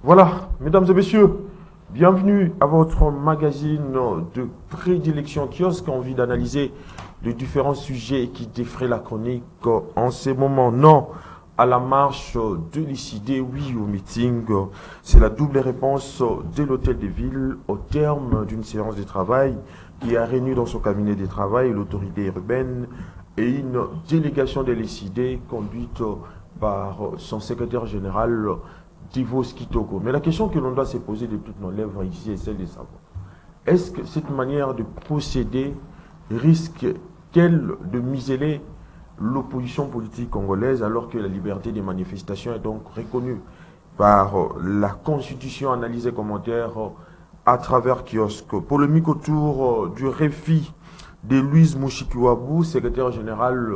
Voilà, mesdames et messieurs, bienvenue à votre magazine de prédilection kiosque. Envie d'analyser les différents sujets qui défraient la chronique en ces moments. Non à la marche de l'ICD, oui au meeting. C'est la double réponse de l'Hôtel de Ville au terme d'une séance de travail qui a réuni dans son cabinet de travail l'autorité urbaine et une délégation de l'ICD conduite par son secrétaire général Divos Kitoko. Mais la question que l'on doit se poser de toutes nos lèvres ici est celle de savoir, est-ce que cette manière de procéder risque-t-elle de museler l'opposition politique congolaise alors que la liberté des manifestations est donc reconnue par la Constitution, analyse et commentaire à travers kiosque. Pour le micro-tour du REFI de Louise Mouchikiwabou, secrétaire général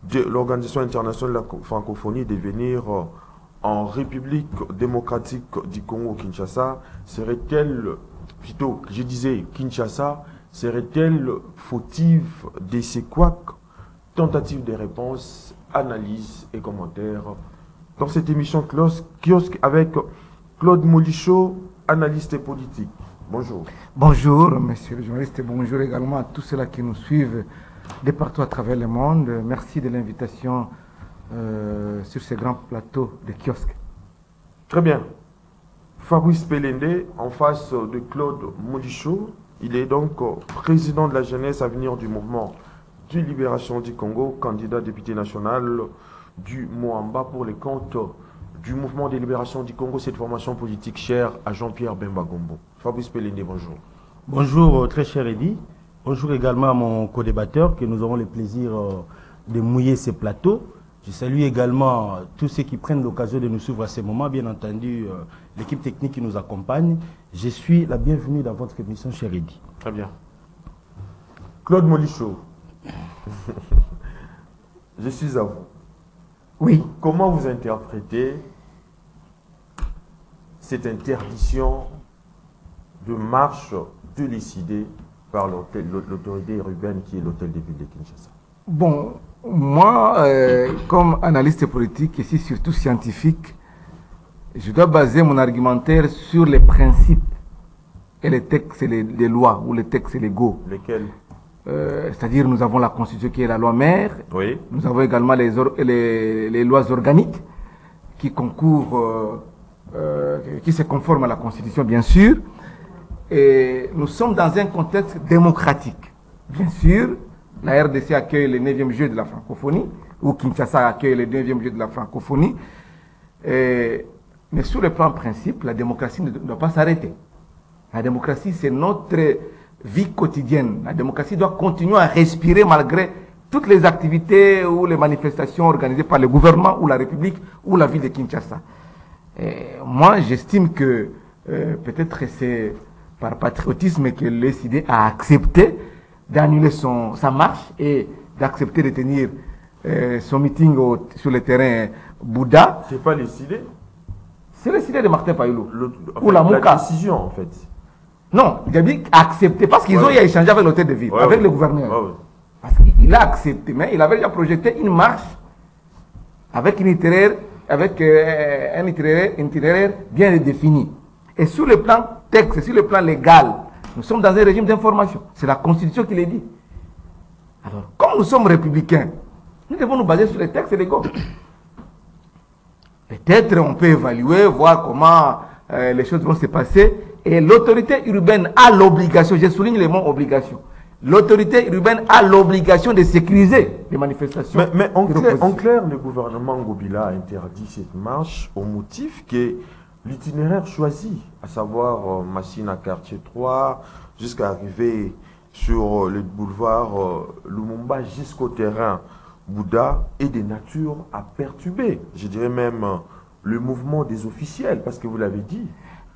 de l'Organisation internationale de la francophonie, de venir en République démocratique du Congo, Kinshasa, serait-elle, plutôt, je disais Kinshasa, serait-elle fautive de ces couacs? Tentative de réponse, analyse et commentaires dans cette émission kiosque avec Claude Molichot, analyste politique. Bonjour. Bonjour, monsieur le journaliste, et bonjour également à tous ceux-là qui nous suivent de partout à travers le monde. Merci de l'invitation sur ce grand plateau de kiosque. Très bien. Fabrice Pelende, en face de Claude Molichot, il est donc président de la jeunesse à venir du mouvement de libération du Congo, candidat député national du Moamba pour les comptes du mouvement de libération du Congo, cette formation politique chère à Jean-Pierre Bemba Gombo. Fabrice Pelende, bonjour. Bonjour, très cher Eddy. Bonjour également à mon co-débatteur, que nous aurons le plaisir de mouiller ces plateaux. Je salue également tous ceux qui prennent l'occasion de nous suivre à ce moment, bien entendu l'équipe technique qui nous accompagne. Je suis la bienvenue dans votre émission, cher Eddy. Très bien. Claude Molichot, je suis à vous. Oui. Comment vous interprétez cette interdiction de marche de l'ICD par l'autorité urbaine qui est l'Hôtel de Ville de Kinshasa? Bon, moi, comme analyste politique et surtout scientifique, je dois baser mon argumentaire sur les principes et les textes et les lois ou les textes légaux. Lesquels? C'est-à-dire nous avons la Constitution qui est la loi mère, oui. Nous avons également les lois organiques qui concourent, qui se conforment à la Constitution bien sûr, et nous sommes dans un contexte démocratique. Bien sûr, la RDC accueille le 9e jeu de la francophonie, ou Kinshasa accueille le 9e jeu de la francophonie, mais sur le plan principe, la démocratie ne doit pas s'arrêter. La démocratie, c'est notre vie quotidienne. La démocratie doit continuer à respirer malgré toutes les activités ou les manifestations organisées par le gouvernement ou la République ou la ville de Kinshasa. Moi, j'estime que peut-être c'est par patriotisme que l'ECD a accepté d'annuler sa marche et d'accepter de tenir son meeting sur le terrain Bouddha. C'est pas l'ECD? C'est l'ECD de Martin Fayulu. Ou la décision, en fait. Non, il a dit accepter, parce qu'ils ont échangé avec l'hôtel de ville, avec le gouverneur. Parce qu'il a accepté, mais il avait déjà projeté une marche avec un itinéraire bien défini. Et sur le plan texte, sur le plan légal, nous sommes dans un régime d'information. C'est la Constitution qui le dit. Alors, comme nous sommes républicains, nous devons nous baser sur les textes légaux. Peut-être on peut évaluer, voir comment les choses vont se passer. Et l'autorité urbaine a l'obligation, je souligne le mot obligation, l'autorité urbaine a l'obligation de sécuriser les manifestations. Mais en clair, le gouvernement Ngobila a interdit cette marche au motif que l'itinéraire choisi, à savoir Massina quartier 3, jusqu'à arriver sur le boulevard Lumumba jusqu'au terrain Bouddha, est de nature à perturber, je dirais même, le mouvement des officiels, parce que vous l'avez dit,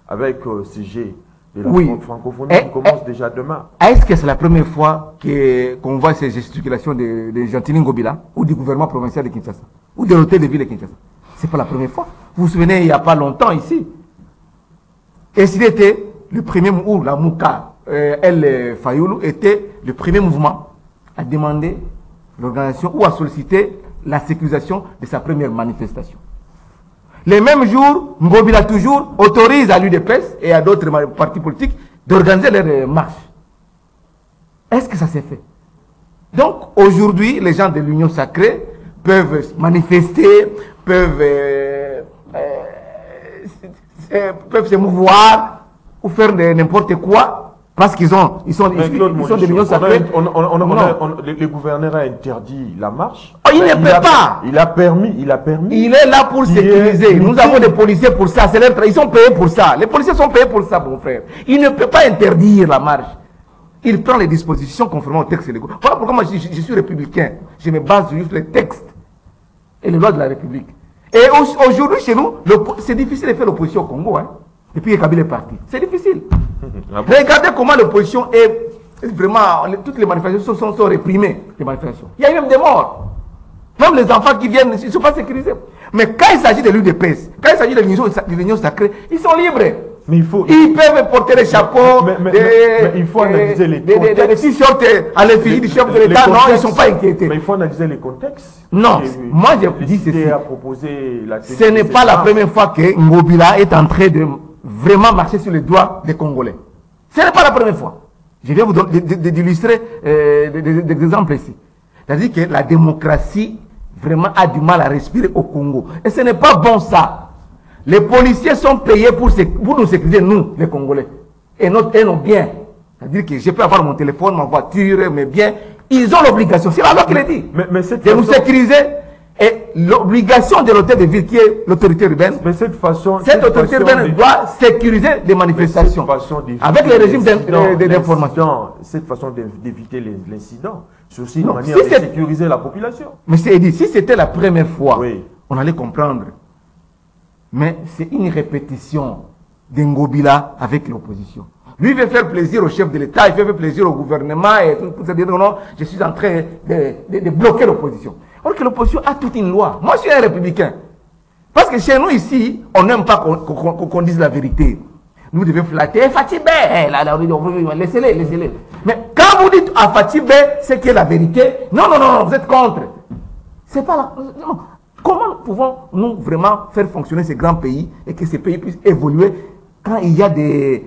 avec CG de la francophonie qui commence déjà demain. Est-ce que c'est la première fois qu'on voit ces gesticulations de Gentili Ngobila ou du gouvernement provincial de Kinshasa ou de l'hôtel de ville de Kinshasa? C'est pas la première fois. Vous vous souvenez, il n'y a pas longtemps ici, et s'il était le premier, ou la Mouka, El Fayoulou était le premier mouvement à demander l'organisation ou à solliciter la sécurisation de sa première manifestation. Les mêmes jours, Ngobila toujours autorise à l'UDPS et à d'autres partis politiques d'organiser leurs marches. Est-ce que ça s'est fait? Donc aujourd'hui, les gens de l'Union sacrée peuvent manifester, peuvent se mouvoir ou faire n'importe quoi parce qu'ils sont de l'Union sacrée. Le gouverneur a interdit la marche. Oh, il ne peut pas. Il a permis. Il est là pour sécuriser. Nous avons des policiers pour ça. Ils sont payés pour ça. Les policiers sont payés pour ça, mon frère. Il ne peut pas interdire la marche. Il prend les dispositions conformément au texte légaux. Voilà pourquoi moi je suis républicain. Je me base sur juste les textes et les lois de la République. Et aujourd'hui, chez nous, c'est difficile de faire l'opposition au Congo. Hein, depuis que Kabila est parti. C'est difficile. Regardez comment l'opposition est vraiment... Toutes les manifestations sont réprimées. Les manifestations. Il y a même des morts. Même les enfants qui viennent, ils ne sont pas sécurisés. Mais quand il s'agit de l'UDPS, quand il s'agit de l'Union sacrée, ils sont libres. Mais ils peuvent porter des chapeaux, mais il faut analyser les contextes. Des t-shirts à l'effigie du chef de l'État. Non, ils ne sont pas inquiétés. Mais il faut analyser les contextes. Non, moi je dis ceci. Ce n'est pas la première fois que Ngobila est en train de vraiment marcher sur les doigts des Congolais. Ce n'est pas la première fois. Je vais vous illustrer des exemples ici. C'est-à-dire que la démocratie vraiment a du mal à respirer au Congo. Et ce n'est pas bon ça. Les policiers sont payés pour nous sécuriser, nous, les Congolais. Et nos biens. C'est-à-dire que je peux avoir mon téléphone, ma voiture, mes biens. Ils ont l'obligation, c'est la loi qui le dit, de nous sécuriser. Et l'obligation de l'hôtel de ville, qui est l'autorité urbaine, cette autorité urbaine doit sécuriser les manifestations. Avec les régimes d'information. Cette façon d'éviter l'incident, c'est aussi une manière de sécuriser la population. Mais c'est dit, si c'était la première fois, on allait comprendre. Mais c'est une répétition d'Ngobila avec l'opposition. Lui veut faire plaisir au chef de l'État, il veut faire plaisir au gouvernement, et pour se dire non, je suis en train de bloquer l'opposition. Alors que l'opposition a toute une loi. Moi, je suis un républicain. Parce que chez nous, ici, on n'aime pas qu'on dise la vérité. Nous devons flatter. Fatibé, laissez-les. Mais quand vous dites à Fatibé, c'est qui est la vérité, non, vous êtes contre. C'est pas la... Non. Comment pouvons-nous vraiment faire fonctionner ces grands pays et que ces pays puissent évoluer quand il y a des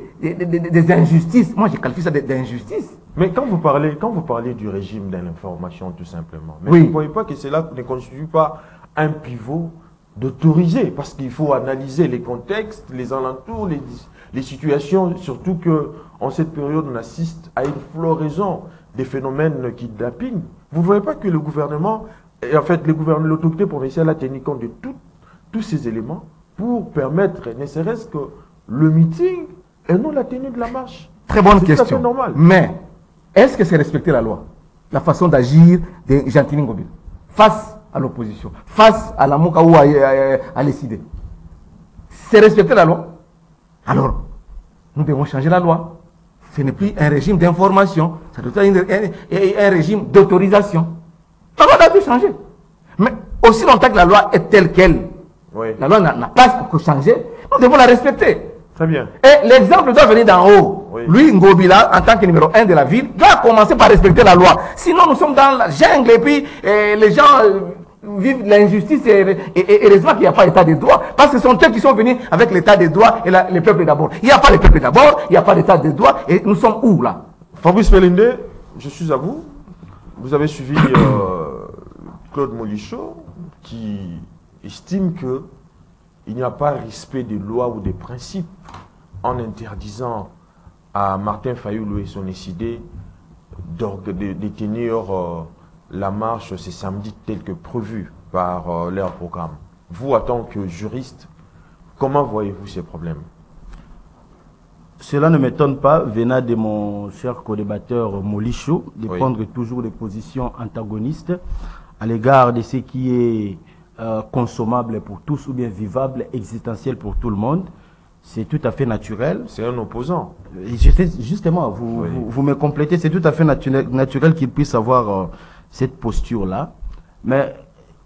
injustices? Moi, je qualifie ça d'injustice. Mais quand vous parlez du régime de l'information, tout simplement, mais vous ne voyez pas que cela ne constitue pas un pivot d'autoriser, parce qu'il faut analyser les contextes, les alentours, les situations, surtout qu'en cette période, on assiste à une floraison des phénomènes kidnapping. Vous ne voyez pas que le gouvernement... Et en fait, l'autorité provinciale a tenu compte de tous ces éléments pour permettre, ne serait-ce que le meeting et non la tenue de la marche. Très bonne question. C'est normal. Mais, est-ce que c'est respecter la loi? La façon d'agir de Jean-Tini Ngobila face à l'opposition, face à la Mouka ou à l'ECD. C'est respecter la loi. Alors, nous devons changer la loi. Ce n'est plus un régime d'information, ça doit être un régime d'autorisation. La loi doit tout changer. Mais aussi longtemps que la loi est telle qu'elle, la loi n'a pas que changer, nous devons la respecter. Très bien. Et l'exemple doit venir d'en haut. Lui, Ngobila, en tant que numéro 1 de la ville, doit commencer par respecter la loi. Sinon, nous sommes dans la jungle et puis les gens vivent l'injustice et heureusement qu'il n'y a pas l'état de droit. Parce que ce sont eux qui sont venus avec l'état de droit et le peuple d'abord. Il n'y a pas le peuple d'abord, il n'y a pas l'état de droit et nous sommes où là? Fabrice Melinde, je suis à vous. Vous avez suivi Claude Molichot qui estime qu'il n'y a pas respect des lois ou des principes en interdisant à Martin Fayoulou et son SID de tenir la marche ce samedi tel que prévu par leur programme. Vous, en tant que juriste, comment voyez-vous ces problèmes? Cela ne m'étonne pas, venant de mon cher co-débatteur Molichot, de prendre toujours des positions antagonistes à l'égard de ce qui est consommable pour tous ou bien vivable, existentiel pour tout le monde. C'est tout à fait naturel. C'est un opposant. Justement, vous me complétez, c'est tout à fait naturel qu'il puisse avoir cette posture-là. Mais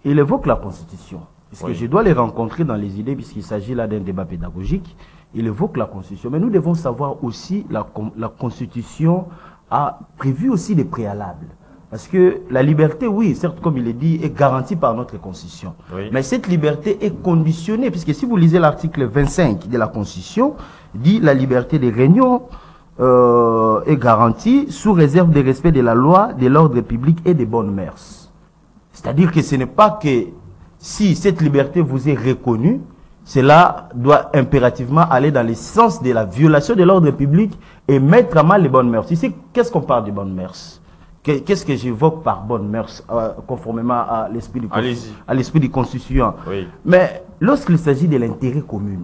il évoque la Constitution. Parce que je dois les rencontrer dans les idées, puisqu'il s'agit là d'un débat pédagogique. Il évoque la Constitution. Mais nous devons savoir aussi, la Constitution a prévu aussi des préalables. Parce que la liberté, oui, certes, comme il est dit, est garantie par notre Constitution. Oui. Mais cette liberté est conditionnée, puisque si vous lisez l'article 25 de la Constitution, dit la liberté des réunions est garantie sous réserve de respect de la loi, de l'ordre public et des bonnes mœurs. C'est-à-dire que ce n'est pas que si cette liberté vous est reconnue, cela doit impérativement aller dans le sens de la violation de l'ordre public et mettre à mal les bonnes mœurs. Ici, qu'est-ce qu'on parle de bonnes mœurs? Qu'est-ce que j'évoque par bonnes mœurs, conformément à l'esprit du Constitution? Oui. Mais lorsqu'il s'agit de l'intérêt commun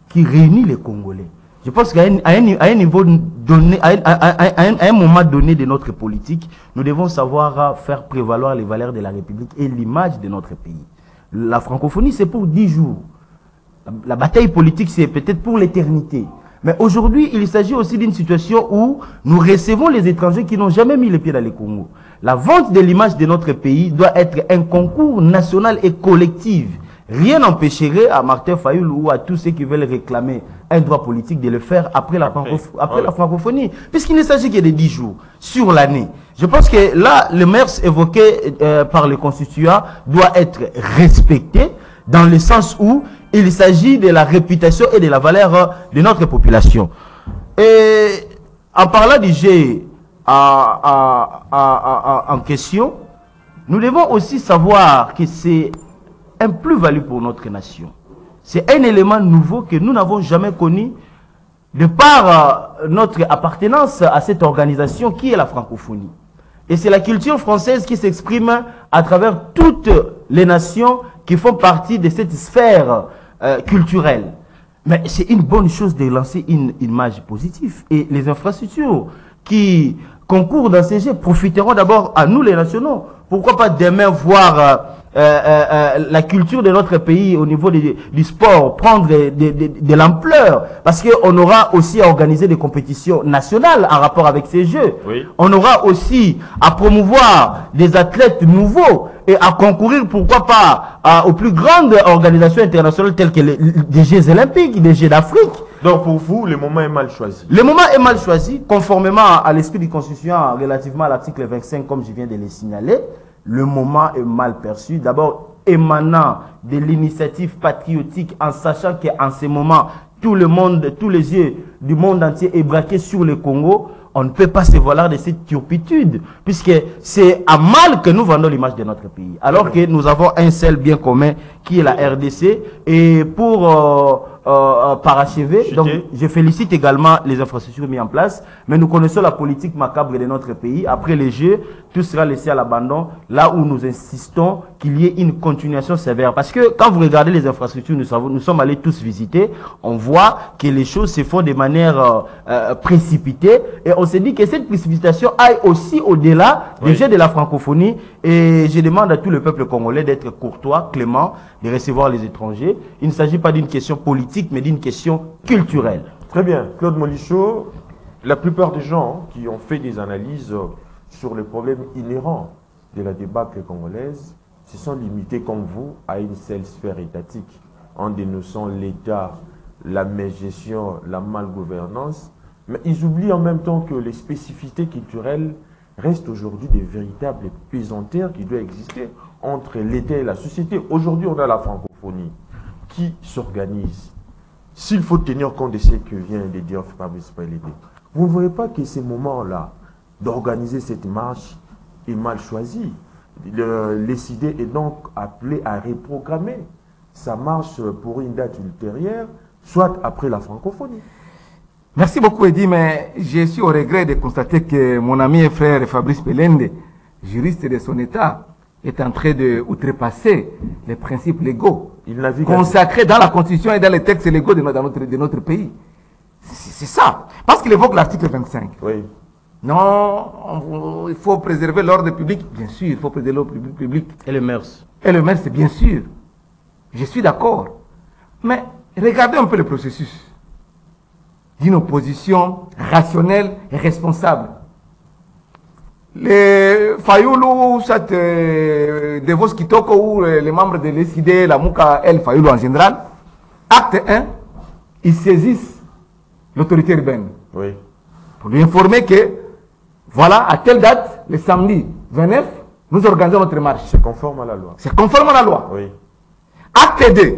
qui réunit les Congolais, je pense qu'à un niveau donné, à un moment donné de notre politique, nous devons savoir faire prévaloir les valeurs de la République et l'image de notre pays. La francophonie, c'est pour 10 jours. La bataille politique, c'est peut-être pour l'éternité. Mais aujourd'hui, il s'agit aussi d'une situation où nous recevons les étrangers qui n'ont jamais mis les pieds dans les Congo. La vente de l'image de notre pays doit être un concours national et collectif. Rien n'empêcherait à Martin Fayoul ou à tous ceux qui veulent réclamer un droit politique de le faire après la francophonie. Puisqu'il ne s'agit que de 10 jours sur l'année. Je pense que là, le mœurs évoqué par le constituant doit être respecté dans le sens où il s'agit de la réputation et de la valeur de notre population. Et en parlant du G en question, nous devons aussi savoir que c'est un plus-value pour notre nation. C'est un élément nouveau que nous n'avons jamais connu de par notre appartenance à cette organisation qui est la francophonie. Et c'est la culture française qui s'exprime à travers toutes les nations qui font partie de cette sphère culturelle. Mais c'est une bonne chose de lancer une image positive. Et les infrastructures qui concourent dans ces jeux profiteront d'abord à nous les nationaux. Pourquoi pas demain voir la culture de notre pays au niveau du sport prendre de l'ampleur, parce qu'on aura aussi à organiser des compétitions nationales en rapport avec ces jeux. Oui. On aura aussi à promouvoir des athlètes nouveaux et à concourir, pourquoi pas, aux plus grandes organisations internationales telles que les Jeux olympiques, les Jeux d'Afrique. Donc pour vous, le moment est mal choisi. Le moment est mal choisi, conformément à l'esprit du Constitution relativement à l'article 25, comme je viens de le signaler. Le moment est mal perçu. D'abord, émanant de l'initiative patriotique, en sachant qu'en ce moment, tout le monde, tous les yeux du monde entier est braqué sur le Congo. On ne peut pas se voiler de cette turpitude, puisque c'est à mal que nous vendons l'image de notre pays. Alors que nous avons un seul bien commun qui est la RDC. Et pour parachever, donc je félicite également les infrastructures mises en place, mais nous connaissons la politique macabre de notre pays. Après les Jeux, tout sera laissé à l'abandon, là où nous insistons qu'il y ait une continuation sévère. Parce que quand vous regardez les infrastructures, nous sommes allés tous visiter, on voit que les choses se font de manière précipitée, et on s'est dit que cette précipitation aille aussi au-delà des Jeux de la francophonie. Et je demande à tout le peuple congolais d'être courtois, clément, de recevoir les étrangers. Il ne s'agit pas d'une question politique, mais d'une question culturelle. Très bien. Claude Molichot, la plupart des gens qui ont fait des analyses sur les problèmes inhérents de la débâcle congolaise se sont limités, comme vous, à une seule sphère étatique, en dénonçant l'État, la mégestion, la malgouvernance. Mais ils oublient en même temps que les spécificités culturelles restent aujourd'hui des véritables pesanteurs qui doivent exister entre l'État et la société. Aujourd'hui, on a la francophonie qui s'organise. S'il faut tenir compte de ce que vient de dire Fabrice Palédé, vous ne voyez pas que ces moments-là d'organiser cette marche est mal choisi. Les idées est donc appelé à reprogrammer sa marche pour une date ultérieure, soit après la francophonie. Merci beaucoup, Eddy, mais je suis au regret de constater que mon ami et frère Fabrice Pelende, juriste de son État, est en train de outrepasser les principes légaux consacrés dans la Constitution et dans les textes légaux de notre pays. C'est ça. Parce qu'il évoque l'article 25. Oui. Non, il faut préserver l'ordre public. Bien sûr, il faut préserver l'ordre public. Et les mœurs. Et le mœurs, c'est bien sûr. Je suis d'accord. Mais regardez un peu le processus d'une opposition rationnelle et responsable. Les Fayoulou, Devos Kitoko ou les membres de l'ESID, la Mouka El Fayoulou en général, acte 1, ils saisissent l'autorité urbaine. Oui. Pour lui informer que, voilà, à telle date, le samedi 29, nous organisons notre marche. C'est conforme à la loi. C'est conforme à la loi. Oui. Acte 2.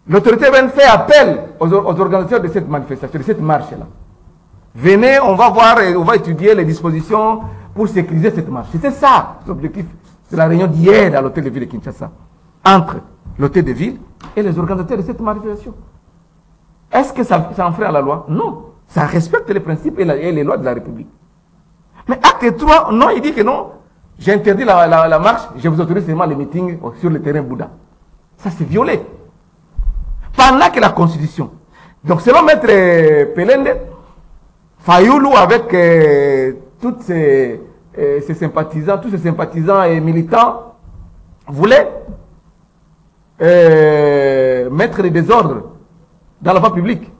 L'autorité urbaine fait appel aux organisateurs de cette manifestation, de cette marche-là. Venez, on va voir et on va étudier les dispositions pour sécuriser cette marche. C'était ça l'objectif de la réunion d'hier à l'hôtel de ville de Kinshasa, entre l'hôtel de ville et les organisateurs de cette manifestation. Est-ce que ça enfreint à la loi? Non. Ça respecte les principes et les lois de la République. Mais acte 3, non, il dit que non. J'ai interdit la marche, je vous autorise seulement les meetings sur le terrain Bouddha. Ça, c'est violé. Pendant que la Constitution. Donc, selon Maître Pelende, Fayoulou, avec tous ses sympathisants et militants, voulait mettre le désordre dans la voie publique.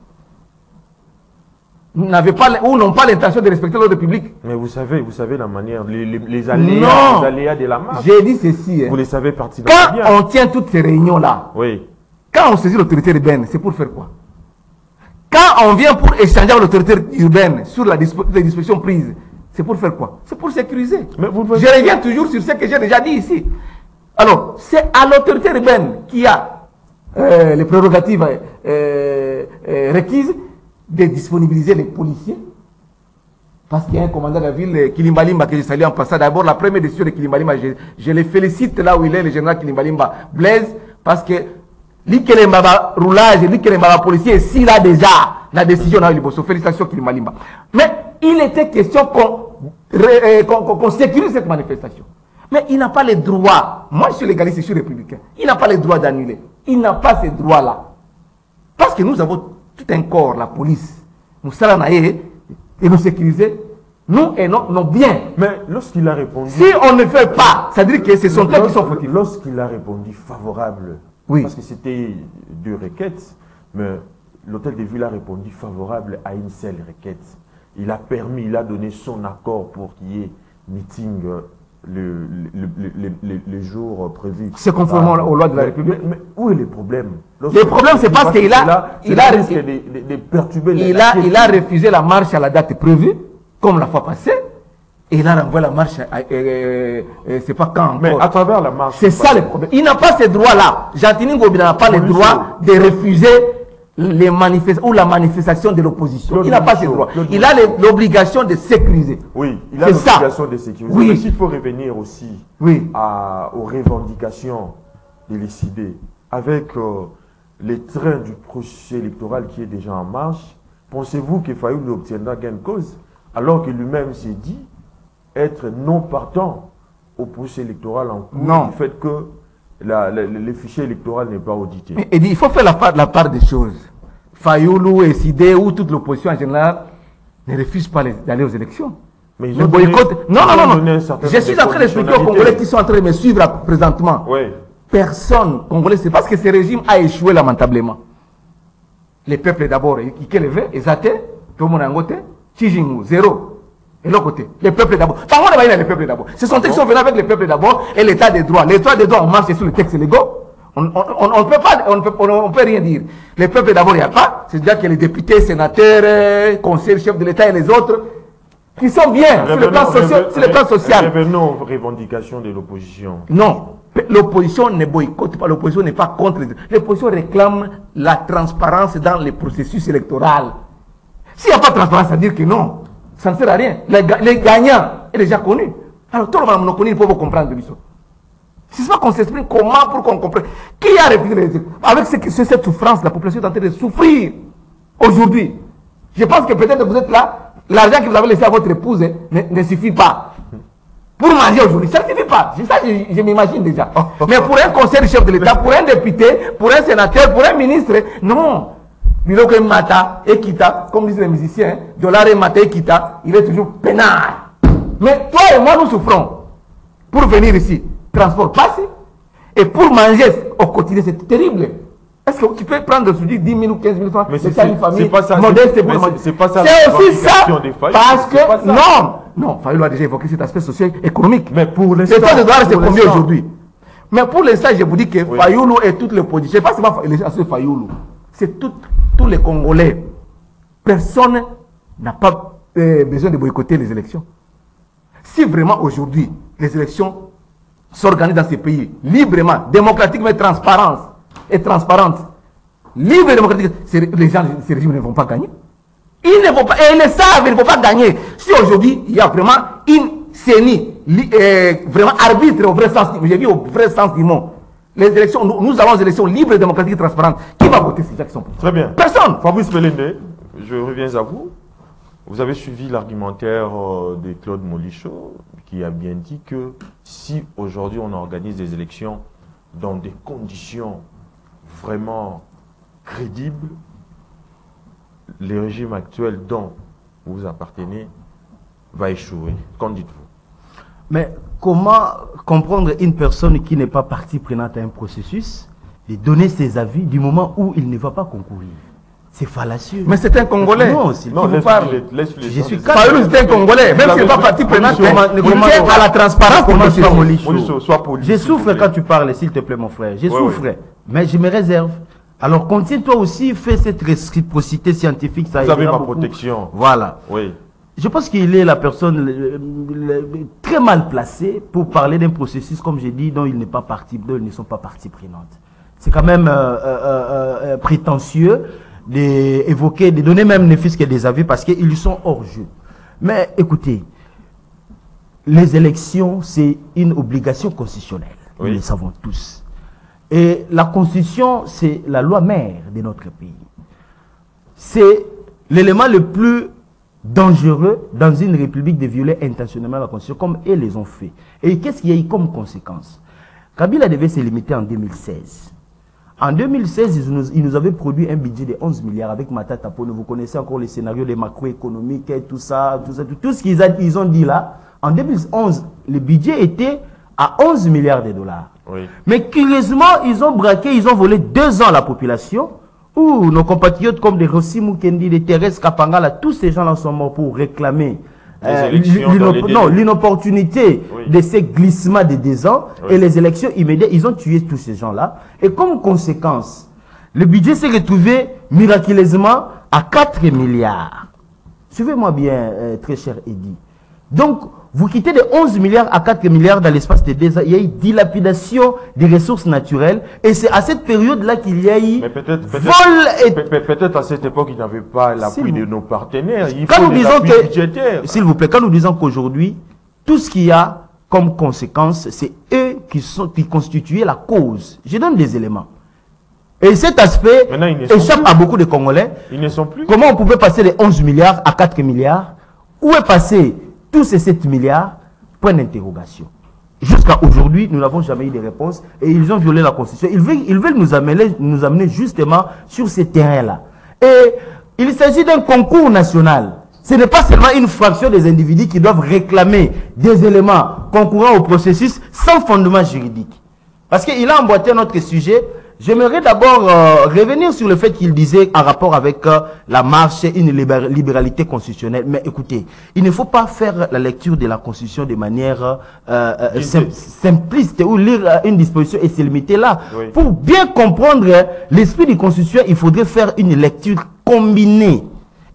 N'avaient pas ou n'ont pas l'intention de respecter l'ordre public. Mais vous savez la manière, les aléas de la marche. J'ai dit ceci. Vous les savez particulièrement bien. Quand on tient toutes ces réunions-là, oui. Quand on saisit l'autorité urbaine, c'est pour faire quoi? Quand on vient pour échanger avec l'autorité urbaine sur les dispositions prises, c'est pour faire quoi? C'est pour sécuriser. Mais je reviens toujours sur ce que j'ai déjà dit ici. Alors, c'est à l'autorité urbaine qui a les prérogatives requises de disponibiliser les policiers. Parce qu'il y a un commandant de la ville, Kilimbalimba, que je salue en passant. D'abord, la première décision de Kilimbalimba, je le félicite là où il est, le général Kilimbalimba Blaise, parce que l'Ikelemba roulage, l'Ikelemba policier, et s'il a déjà la décision dans Liboso, félicitations Kilimbalimba. Mais il était question qu'on sécurise cette manifestation. Mais il n'a pas le droit, moi je suis légaliste, je suis républicain, il n'a pas le droit d'annuler. Il n'a pas ces droits-là. Parce que nous avons tout un corps, la police, nous salanaïs, et nous sécuriser, nous et nos biens. Mais lorsqu'il a répondu... Si on ne fait pas, ça veut dire que ce sont eux qui sont fautifs. Lorsqu'il a répondu favorable, oui. Parce que c'était 2 requêtes, mais l'hôtel de ville a répondu favorable à une seule requête. Il a donné son accord pour qu'il y ait meeting le jour prévu. C'est conformément aux lois de la République. Mais où est le problème? Le problème, c'est parce qu'il a refusé la marche à la date prévue, comme la fois passée, et il a renvoyé la marche, c'est pas quand encore. Mais à travers la marche. C'est ça le problème. Il n'a pas ces droits-là. Jean-Tini Ngobi n'a pas le droit de refuser les manifestations ou la manifestation de l'opposition. Il n'a pas ces droits. Il a l'obligation de sécuriser. Oui, il a l'obligation de sécuriser. Oui. Mais s'il faut revenir aussi aux revendications de l'ICD, avec les trains du processus électoral qui est déjà en marche, pensez-vous que Fayoulou obtiendra gain de cause, alors que lui-même s'est dit être non partant au processus électoral en cours, du fait que le fichier électoral n'est pas audité. Mais il faut faire la part des choses. Fayoulou et Sidé ou toute l'opposition en général ne refusent pas d'aller aux élections. Mais le boycott. Non. Je suis en train d'expliquer aux Congolais qui sont en train de me suivre présentement. Oui. Personne Congolais, c'est parce que ce régime a échoué lamentablement. Les peuples d'abord, Ikelevé, Ezate, Tomonangote, Chijingu, zéro. Et l'autre côté, les peuples d'abord. Par contre, les peuples d'abord. Ce sont eux qui sont venus avec les peuples d'abord et l'état des droits. L'état des droits, on marche sur les textes légaux. On ne peut rien dire. Les peuples d'abord, il n'y a pas. C'est-à-dire que les députés, sénateurs, conseillers, chefs de l'État et les autres, qui sont bien sur le plan social. Revenons aux revendications de l'opposition. Non. L'opposition ne boycotte pas, l'opposition n'est pas contre. L'opposition réclame la transparence dans les processus électoraux. S'il n'y a pas de transparence, ça veut dire que non. Ça ne sert à rien. Les gagnants est déjà connu. Alors, tout le monde nous connaît, il faut comprendre de l'histoire. Si c'est pas qu'on s'exprime comment pour qu'on comprenne. Qui a refusé les élections? Avec cette souffrance, la population est en train de souffrir aujourd'hui. Je pense que peut-être vous êtes là, l'argent que vous avez laissé à votre épouse ne suffit pas. Pour manger aujourd'hui, ça ne suffit pas. C'est ça, je m'imagine déjà. Mais pour un conseiller du chef de l'État, pour un député, pour un sénateur, pour un ministre, non. Biloko Mata, Ekita, comme disent les musiciens, dollar Mata, Ekita, il est toujours peinard. Mais toi et moi, nous souffrons. Pour venir ici, transport passe. Et pour manger au quotidien, c'est terrible. Est-ce que tu peux prendre sous 10 000 ou 15 000 francs? Mais c'est pas ça. C'est pas ça. C'est aussi ça. Parce que, non, Fayoulou a déjà évoqué cet aspect socio-économique. Mais pour l'instant. Les taux de dollar, c'est combien aujourd'hui? Mais pour l'instant, je vous dis que Fayoulou et toute l'opposition, c'est pas seulement Fayoulou. C'est tous les Congolais. Personne n'a pas besoin de boycotter les élections. Si vraiment aujourd'hui, les élections s'organisent dans ces pays librement, démocratiquement transparentes, libre et démocratique, les gens, ces régimes ne vont pas gagner. Ils ne vont pas, et ils le savent, ils ne vont pas gagner. Si aujourd'hui, il y a vraiment une CENI, vraiment arbitre au vrai sens, j'ai vu au vrai sens du mot. Les élections, nous avons des élections libres, démocratiques, transparentes. Qui va voter ces gens qui sont pour? Très bien. Personne. Fabrice Belende, je reviens à vous. Vous avez suivi l'argumentaire de Claude Molichot, qui a bien dit que si aujourd'hui on organise des élections dans des conditions vraiment crédibles, le régime actuel dont vous appartenez va échouer. Qu'en dites-vous? Mais comment comprendre une personne qui n'est pas partie prenante à un processus de donner ses avis du moment où il ne va pas concourir? C'est fallacieux. Mais c'est un Congolais. Non, c'est Non, vous parle. je suis c'est un Congolais. Même s'il n'est pas parti prenante, il tient à la transparence pour Molichot, sois poli. Je souffre quand tu parles, s'il te plaît, mon frère. Je souffre. Mais je me réserve. Alors, continue toi aussi, fais cette réciprocité scientifique. Ça vous avez ma beaucoup. protection. Voilà. Oui. Je pense qu'il est la personne très mal placée pour parler d'un processus, comme j'ai dit, dont il n'est pas partie, dont ils ne sont pas partie prenante. C'est quand même prétentieux d'évoquer, de donner même ne fût-ce que des avis parce qu'ils sont hors jeu. Mais écoutez, les élections, c'est une obligation constitutionnelle. Oui. Nous le savons tous. Et la Constitution, c'est la loi mère de notre pays. C'est l'élément le plus dangereux dans une république de violer intentionnellement la Constitution, comme ils les ont fait. Et qu'est-ce qu'il y a eu comme conséquence? Kabila devait se limiter en 2016. En 2016, ils nous avaient produit un budget de 11 milliards avec Matata Ponyo. Vous connaissez encore les scénarios des macroéconomiques et tout ça, tout ce qu'ils ont dit là. En 2011, le budget était à 11 milliards de dollars. Oui. Mais curieusement, ils ont braqué, ils ont volé 2 ans à la population, où nos compatriotes comme des Rossi Mukendi, des Thérèse Kapangala, tous ces gens-là sont morts pour réclamer l'inopportunité de ces glissements de 2 ans et les élections immédiates. Ils ont tué tous ces gens-là. Et comme conséquence, le budget s'est retrouvé miraculeusement à 4 milliards. Suivez-moi bien, très cher Eddy. Donc, vous quittez de 11 milliards à 4 milliards dans l'espace de 2 ans. Il y a eu dilapidation des ressources naturelles. Et c'est à cette période-là qu'il y a eu peut-être à cette époque, il n'y avait pas l'appui de nos partenaires. Il faut des appuis budgétaires. S'il vous plaît, quand nous disons qu'aujourd'hui, tout ce qu'il y a comme conséquence, c'est eux qui constituaient la cause. Je donne des éléments. Et cet aspect échappe à beaucoup de Congolais. Ils ne sont plus. Comment on pouvait passer de 11 milliards à 4 milliards? Où est passé tous ces 7 milliards? Point d'interrogation. Jusqu'à aujourd'hui, nous n'avons jamais eu de réponse et ils ont violé la Constitution. Ils veulent nous amener justement sur ces terrains-là. Et il s'agit d'un concours national. Ce n'est pas seulement une fraction des individus qui doivent réclamer des éléments concourant au processus sans fondement juridique. Parce qu'il a emboîté notre sujet. J'aimerais d'abord revenir sur le fait qu'il disait en rapport avec la marche et une libéralité constitutionnelle. Mais écoutez, il ne faut pas faire la lecture de la Constitution de manière simpliste ou lire une disposition et se limiter là. Oui. Pour bien comprendre l'esprit de la Constitution, il faudrait faire une lecture combinée,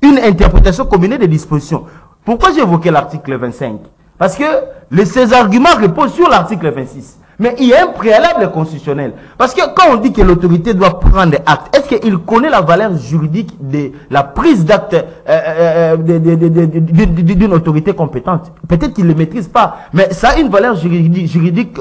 une interprétation combinée des dispositions. Pourquoi j'ai évoqué l'article 25? Parce que ces arguments reposent sur l'article 26. Mais il y a un préalable constitutionnel. Parce que quand on dit que l'autorité doit prendre acte, est-ce qu'il connaît la valeur juridique de la prise d'acte d'une autorité compétente? Peut-être qu'il ne le maîtrise pas. Mais ça a une valeur juridique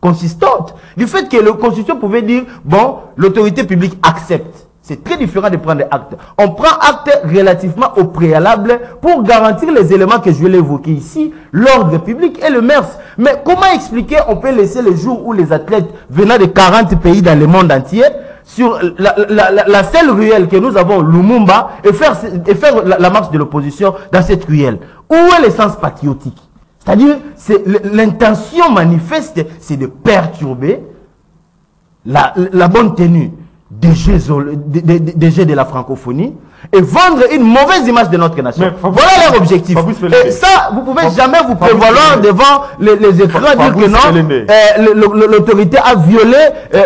consistante. Du fait que la Constitution pouvait dire, bon, l'autorité publique accepte. C'est très différent de prendre acte. On prend acte relativement au préalable pour garantir les éléments que je vais évoquer ici, l'ordre public et le MERS. Mais comment expliquer, on peut laisser le jour où les athlètes venant de 40 pays dans le monde entier, sur la seule ruelle que nous avons, Lumumba, et faire la marche de l'opposition dans cette ruelle? Où est l'essence patriotique? C'est-à-dire, l'intention manifeste, c'est de perturber la bonne tenue des jeux de la francophonie et vendre une mauvaise image de notre nation. Voilà leur objectif. Et ça, vous pouvez jamais vous prévaloir devant les écrans dire que non, l'autorité a violé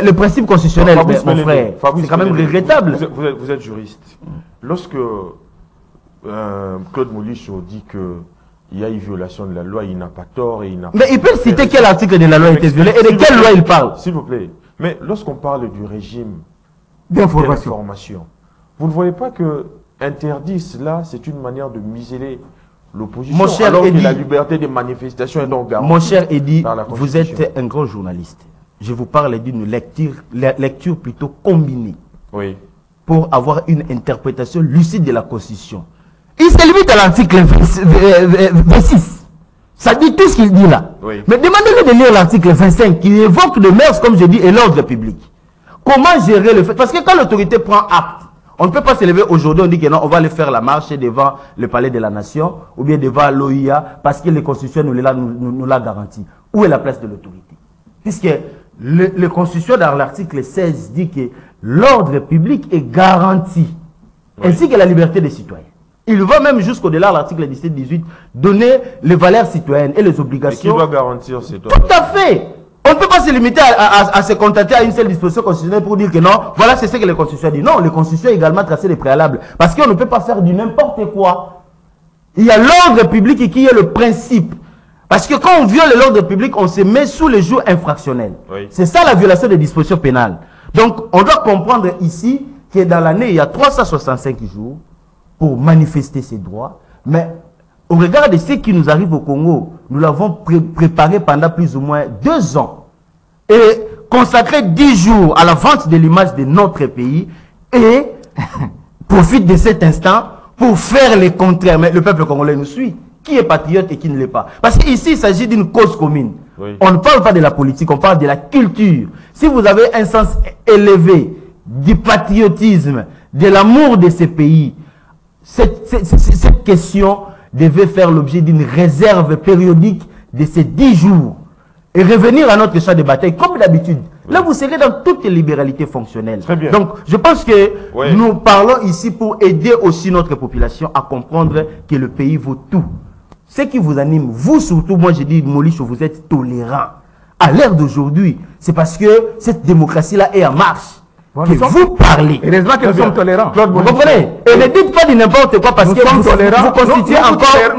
le principe constitutionnel. Mon frère, c'est quand même regrettable. Vous êtes juriste. Lorsque Claude Molichot dit que il y a une violation de la loi, il n'a pas tort et il n'a pas... Mais il peut citer quel article de la loi a été violé et de quelle loi il parle. S'il vous plaît. Mais lorsqu'on parle du régime d'information, vous ne voyez pas que interdire cela, c'est une manière de museler l'opposition, mon cher alors Eddy, que la liberté des manifestations est donc garantie. Mon cher Eddy, par la vous Constitution. êtes un grand journaliste. Je vous parle d'une lecture plutôt combinée Oui. pour avoir une interprétation lucide de la Constitution. Il se limite à l'article 26. Ça dit tout ce qu'il dit là. Oui. Mais demandez-lui de lire l'article 25 qui évoque le mœurs, comme je dis, et l'ordre public. Comment gérer le fait? Parce que quand l'autorité prend acte, on ne peut pas se lever aujourd'hui, on dit que non, on va aller faire la marche devant le palais de la nation ou bien devant l'OIA parce que les constitutions nous l'a garanti. Où est la place de l'autorité? Puisque le constitution dans l'article 16 dit que l'ordre public est garanti, ainsi que la liberté des citoyens. Il va même jusqu'au-delà de l'article 17-18 donner les valeurs citoyennes et les obligations. Et qui doit garantir ces droits? Tout à fait. On ne peut pas se limiter à se contenter à une seule disposition constitutionnelle pour dire que non, voilà c'est ce que les constitutions disent. Non, les constitutions également tracé les préalables. Parce qu'on ne peut pas faire du n'importe quoi. Il y a l'ordre public qui est le principe. Parce que quand on viole l'ordre public, on se met sous le joug infractionnel. Oui. C'est ça la violation des dispositions pénales. Donc, on doit comprendre ici que dans l'année, il y a 365 jours pour manifester ses droits. Mais au regard de ce qui nous arrive au Congo, nous l'avons préparé pendant plus ou moins 2 ans et consacré 10 jours à la vente de l'image de notre pays et profite de cet instant pour faire le contraire. Mais le peuple congolais nous suit. Qui est patriote et qui ne l'est pas? Parce qu'ici, il s'agit d'une cause commune. Oui. On ne parle pas de la politique, on parle de la culture. Si vous avez un sens élevé du patriotisme, de l'amour de ce pays, cette question devait faire l'objet d'une réserve périodique de ces 10 jours et revenir à notre champ de bataille comme d'habitude. Oui. Là, vous serez dans toute libéralité fonctionnelle. Très bien. Donc, je pense que nous parlons ici pour aider aussi notre population à comprendre que le pays vaut tout. Ce qui vous anime, vous surtout, moi je dis, Molicho, vous êtes tolérant. À l'ère d'aujourd'hui, c'est parce que cette démocratie-là est en marche. Que vous parlez. Heureusement que nous sommes tolérants. Vous comprenez? Et ne dites pas de n'importe quoi parce que vous constituez encore,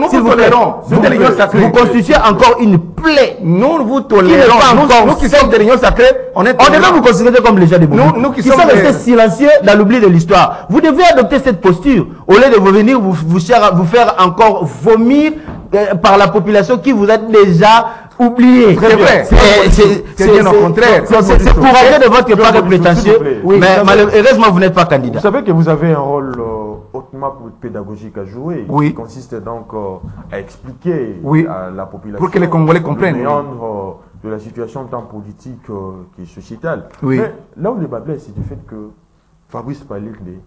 vous constituez encore une plaie. Nous vous tolérons. Nous qui sommes des réunions sacrées, on devrait vous considérer comme les gens de beaucoup. Nous qui sommes restés silencieux dans l'oubli de l'histoire. Vous devez adopter cette posture au lieu de venir vous faire encore vomir par la population qui vous a déjà oublié. C'est vrai. C'est bien au contraire. C'est courageux de votre part prétentieux, mais malheureusement vous n'êtes pas candidat. Vous savez que vous avez un rôle hautement pédagogique à jouer, qui consiste donc à expliquer à la population pour que les Congolais comprennent de la situation tant politique que sociétale. Oui. Mais là où le bas blesse, c'est du fait que Fabrice Palilde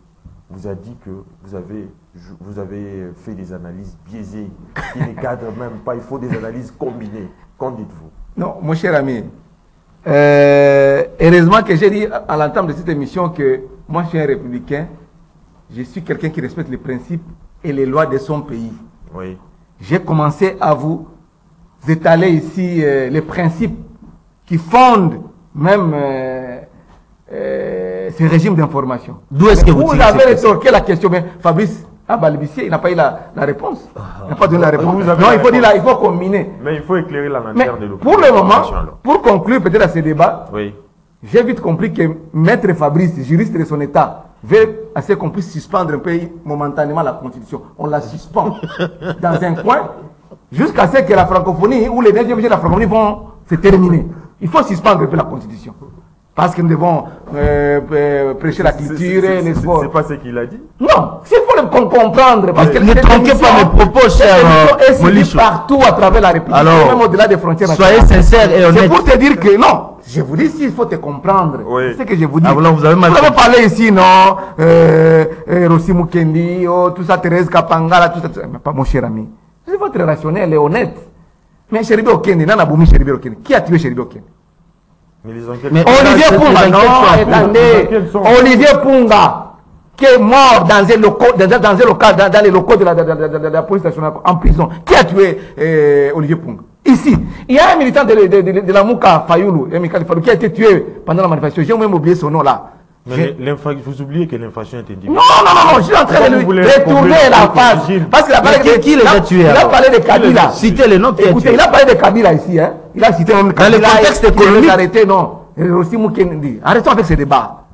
vous a dit que vous avez fait des analyses biaisées qui ne cadrent même pas. Il faut des analyses combinées. Qu'en dites-vous? Non, mon cher ami, heureusement que j'ai dit à l'entame de cette émission que moi je suis un républicain, je suis quelqu'un qui respecte les principes et les lois de son pays. Oui. J'ai commencé à vous étaler ici les principes qui fondent même ce régime d'information. D'où est-ce que vous avez rétorqué la question, mais Fabrice a balbutié, il n'a pas eu la réponse. Il n'a pas donné la réponse. Non, il faut dire là, il faut combiner. Mais il faut éclairer la lanterne de l'opinion. Pour le moment, pour conclure peut-être à ce débat, j'ai vite compris que Maître Fabrice, juriste de son État, veut assez qu'on puisse suspendre un peu momentanément la Constitution. On la suspend dans un coin jusqu'à ce que la francophonie ou les derniers objets de la francophonie vont se terminer. Il faut suspendre un peu la Constitution. Parce que nous devons prêcher la culture et les sports. C'est pas ce qu'il a dit? Non, il faut le comprendre. Parce que ne tronquez pas mes propos, cher Molicho. Partout à travers la République, même au-delà des frontières. Soyez sincère et honnête. C'est pour te dire que non, je vous dis s'il faut te comprendre. C'est ce que je vous dis. Alors, vous avez parlé ici, non, Rossi Mukendi, tout ça, Thérèse Kapangala, tout ça. Mais pas mon cher ami. C'est votre rationnel et honnête. Mais Chéribe Okende, Nana Boumi Chéribe Okende. Qui a tué Chéribe Okende? Mais Olivier Punga, non, attendez, Olivier Punga, qui est mort dans un local, dans les locaux de la police nationale en prison. Qui a tué Olivier Punga? Ici, il y a un militant de la Mouka Fayoulou, qui a été tué pendant la manifestation. J'ai même oublié son nom là. Mais vous oubliez que l'infraction est individuelle. Non, je suis en train de lui retourner la face. Parce qu'il a parlé qui les a tués? Il a parlé de Kabila. Citez les noms qui a tué. Écoutez, il a parlé de Kabila ici. Hein. Il a cité même Kabila. Dans le contexte économique. Arrêtez, non. Arrêtons avec ces débats.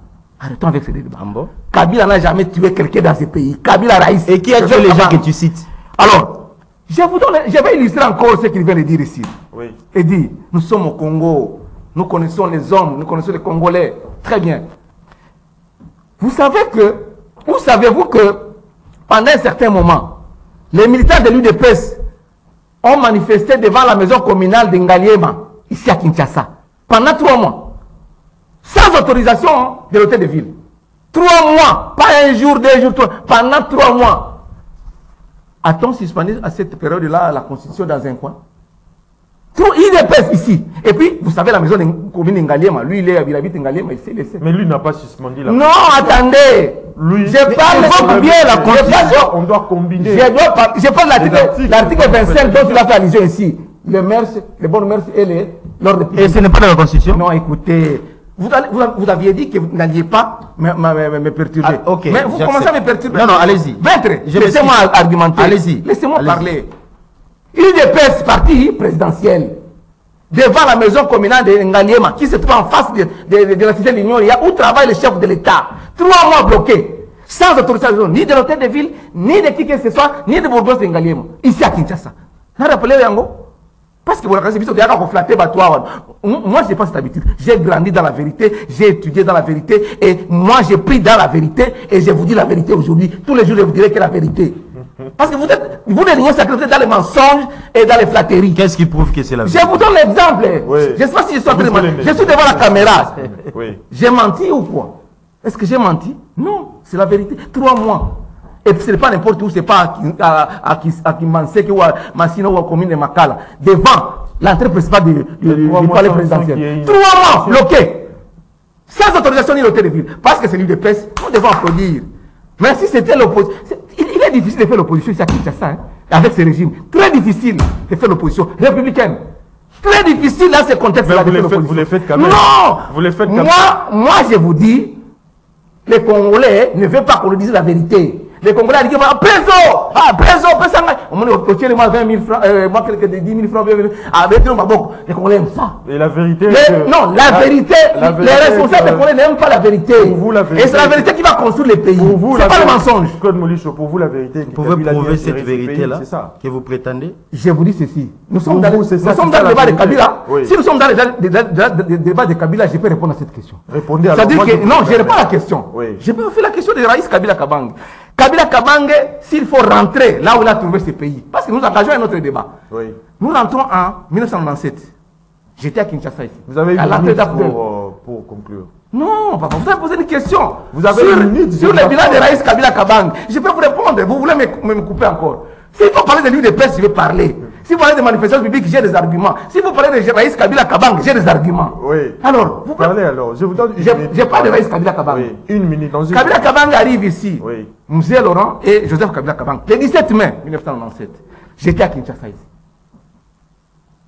Arrêtons avec ces débats. Bon? Kabila n'a jamais tué quelqu'un dans ce pays. Kabila Raïs. Et qui a tué les gens que tu cites? Alors, je vais illustrer encore ce qu'il vient de dire ici. Oui. Il dit, nous sommes au Congo. Nous connaissons les hommes, nous connaissons les Congolais. Très bien. Où savez-vous que pendant un certain moment, les militaires de l'UDPS ont manifesté devant la maison communale d'Ingaliema, ici à Kinshasa, pendant 3 mois, sans autorisation de l'hôtel de ville. 3 mois, pas un jour, 2 jours, 3, pendant 3 mois. A-t-on suspendu à cette période-là la constitution dans un coin? Il est ici. Et puis, vous savez, la maison commune Ngaliema, lui, il habite Ngaliema, il s'est laissé. Mais lui n'a pas suspendu la. Non, attendez. Lui, je parle bien la constitution. On doit combiner. Je parle de l'article 25 dont il a fait allusion ici. Les bonnes mœurs et l'ordre public. Et ce n'est pas dans la constitution? Non, écoutez. Vous aviez dit que vous n'alliez pas me perturber. Ah, okay, mais vous commencez à me perturber. Non, allez-y. Maître, laissez-moi argumenter. Allez-y. Laissez-moi parler. UDPS parti présidentiel devant la maison communale de Ngaliema qui se trouve en face de la cité de l'Union, où travaille le chef de l'État. 3 mois bloqués, sans autorisation ni de l'hôtel de ville, ni de qui que ce soit, ni de Bourgogne de Ngaliema, ici à Kinshasa. Vous rappelez Yango? Parce que vous avez dit moi, je n'ai pas cette habitude. J'ai grandi dans la vérité, j'ai étudié dans la vérité, et moi, j'ai pris dans la vérité, et je vous dis la vérité aujourd'hui. Tous les jours, je vous dirai que la vérité. Parce que vous êtes l'union sacrée dans les mensonges et dans les flatteries. Qu'est-ce qui prouve que c'est la vérité? Je vous donne l'exemple. Oui. Je ne sais pas si je suis en train de mentir. Je suis devant la caméra. Oui. J'ai menti ou quoi? Est-ce que j'ai menti? Non, c'est la vérité. 3 mois. Et ce n'est pas n'importe où, ce n'est pas à Kimanseke ou à Massina ou à commune de Makala. Devant l'entrée principale du palais présidentiel. 3 mois bloqués. Sans autorisation ni l'hôtel de ville. Parce que c'est l'UDPS, nous devons applaudir. Mais si c'était l'opposition, il est difficile de faire l'opposition ici à Kinshasa, hein, avec ce régime. Très difficile de faire l'opposition républicaine. Très difficile dans ce contexte-là de faire l'opposition. Vous les faites quand même. Non. Vous les faites quand même. Moi, je vous dis, les Congolais ne veulent pas qu'on nous dise la vérité. Les Congolais disent Préso, on m'a dit, moi 20 000 francs, moi quelques 10 000 francs, les Congolais aiment ça. Et la vérité non, la vérité, les responsables des Congolais n'aiment pas la vérité. Et c'est la vérité qui va construire les pays. C'est pas le mensonge. Claude Molicho, pour vous la vérité. Vous pouvez prouver cette vérité-là que vous prétendez? Je vous dis ceci. Nous sommes dans le débat de Kabila. Si nous sommes dans le débat de Kabila, je peux répondre à cette question. Répondez à la question. C'est-à-dire que, non, je n'ai pas la question. Oui. Je peux faire la question de Raïs Kabila Kabange. Kabila Kabange, s'il faut rentrer là où il a trouvé ce pays, parce que nous engageons un autre débat. Oui. Nous rentrons en 1997. J'étais à Kinshasa ici. Vous avez une minute pour conclure. Non, papa, vous avez posé une question. Vous avez une minute sur le bilan de Raïs Kabila Kabange. Je peux vous répondre. Vous voulez me couper encore? S'il faut parler de l'UDPS, je vais parler. Si vous parlez de manifestations publiques, j'ai des arguments. Si vous parlez de Raïs Kabila Kabange, j'ai des arguments. Oui. Alors, vous parlez alors. Je vous donne une minute. Je parle de Raïs Kabila Kabange. Oui. Une minute. Kabila Kabange arrive ici. Oui. Musée Laurent et Joseph Kabila Kabange. Le 17 mai 1997. J'étais à Kinshasa ici.